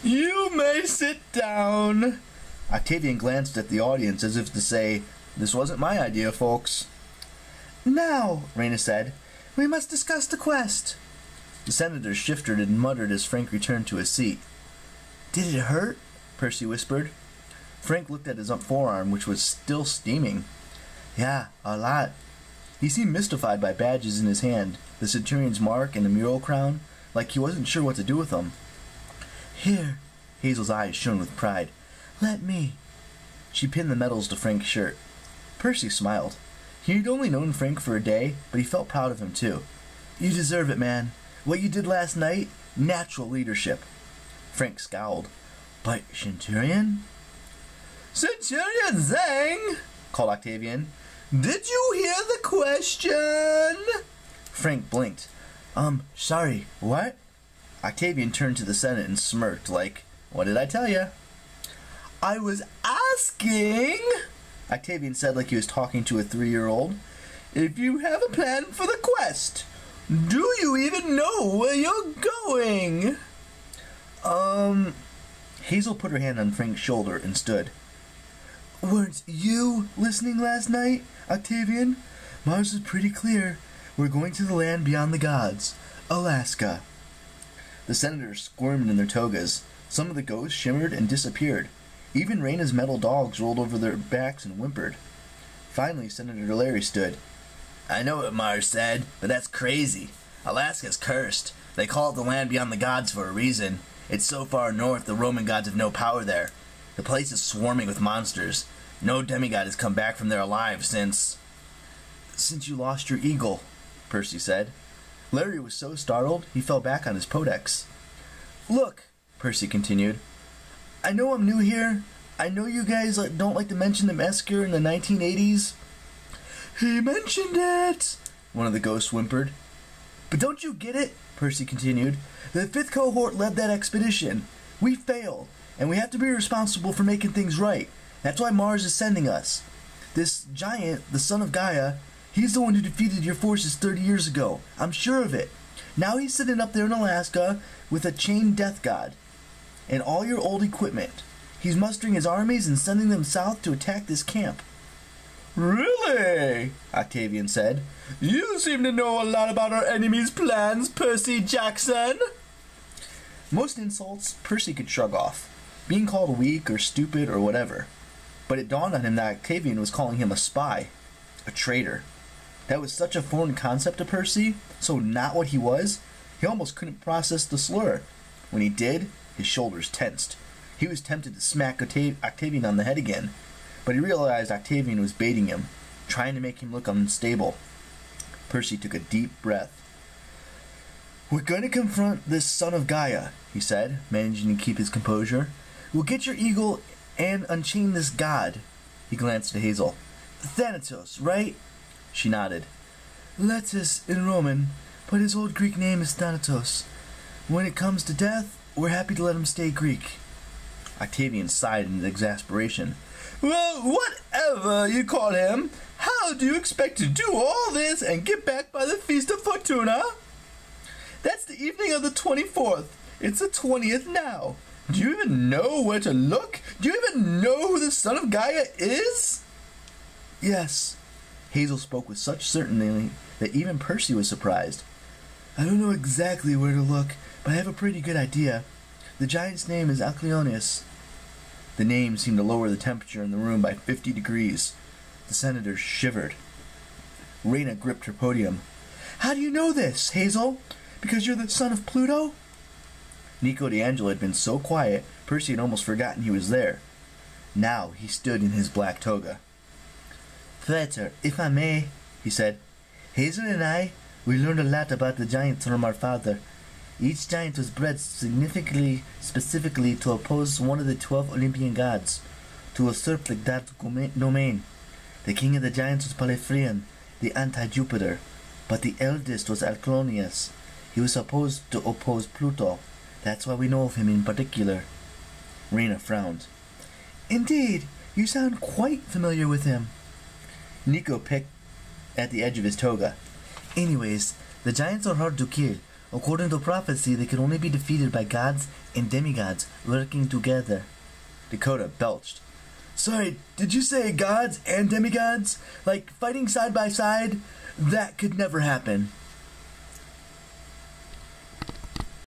You may sit down. Octavian glanced at the audience as if to say, "This wasn't my idea, folks." "Now," Reyna said, "we must discuss the quest." The senator shifted and muttered as Frank returned to his seat. "Did it hurt?" Percy whispered. Frank looked at his forearm, which was still steaming. "Yeah, a lot." He seemed mystified by badges in his hand, the centurion's mark and the mural crown, like he wasn't sure what to do with them. "Here." Hazel's eyes shone with pride. "Let me." She pinned the medals to Frank's shirt. Percy smiled. He'd only known Frank for a day, but he felt proud of him too. "You deserve it, man. What you did last night, natural leadership." Frank scowled. "But Centurion?" "Centurion Zhang!" called Octavian. "Did you hear the question?" Frank blinked. Sorry, what?" Octavian turned to the Senate and smirked like, "What did I tell you?" "I was asking," Octavian said like he was talking to a 3-year-old, "if you have a plan for the quest. Do you even know where you're going?" Hazel put her hand on Frank's shoulder and stood. "Weren't you listening last night, Octavian? Mars is pretty clear. We're going to the land beyond the gods. Alaska." The senators squirmed in their togas. Some of the ghosts shimmered and disappeared. Even Reyna's metal dogs rolled over their backs and whimpered. Finally, Senator Larry stood. "I know what Mars said, but that's crazy. Alaska's cursed. They call it the land beyond the gods for a reason. It's so far north the Roman gods have no power there. The place is swarming with monsters. No demigod has come back from there alive since you lost your eagle," Percy said. Larry was so startled he fell back on his podex. "Look," Percy continued, "I know I'm new here. I know you guys don't like to mention the massacre in the 1980s. "He mentioned it," one of the ghosts whimpered. "But don't you get it?" Percy continued. "The 5th cohort led that expedition. We failed, and we have to be responsible for making things right. That's why Mars is sending us. This giant, the son of Gaia, he's the one who defeated your forces 30 years ago. I'm sure of it. Now he's sitting up there in Alaska with a chained death god and all your old equipment. He's mustering his armies and sending them south to attack this camp." "Really?" Octavian said. "You seem to know a lot about our enemy's plans, Percy Jackson." Most insults Percy could shrug off, being called weak or stupid or whatever. But it dawned on him that Octavian was calling him a spy, a traitor. That was such a foreign concept to Percy, so not what he was, he almost couldn't process the slur. When he did, his shoulders tensed. He was tempted to smack Octavian on the head again, but he realized Octavian was baiting him, trying to make him look unstable. Percy took a deep breath. "We're going to confront this son of Gaia," he said, managing to keep his composure. "We'll get your eagle and unchain this god." He glanced at Hazel. "Thanatos, right?" She nodded. "Letus in Roman, but his old Greek name is Thanatos. When it comes to death, we're happy to let him stay Greek." Octavian sighed in exasperation. "Well, whatever you call him, how do you expect to do all this and get back by the Feast of Fortuna?" "That's the evening of the 24th. It's the 20th now. Do you even know where to look? Do you even know who the son of Gaia is?" "Yes." Hazel spoke with such certainty that even Percy was surprised. "I don't know exactly where to look, but I have a pretty good idea. The giant's name is Alcleonius." The name seemed to lower the temperature in the room by 50 degrees. The senators shivered. Reyna gripped her podium. "How do you know this, Hazel? Because you're the son of Pluto?" Nico D'Angelo had been so quiet, Percy had almost forgotten he was there. Now he stood in his black toga. "Praetor, if I may," he said, "Hazel and I, we learned a lot about the giants from our father. Each giant was bred specifically to oppose one of the 12 Olympian gods, to usurp the god's domain. The king of the giants was Polyphrion, the anti-Jupiter, but the eldest was Alcleonius. He was supposed to oppose Pluto. That's why we know of him in particular." Reyna frowned. "Indeed, you sound quite familiar with him." Nico picked at the edge of his toga. "Anyways, the giants are hard to kill. According to prophecy, they could only be defeated by gods and demigods working together. Dakota belched. Sorry, did you say gods and demigods? Like fighting side by side? That could never happen.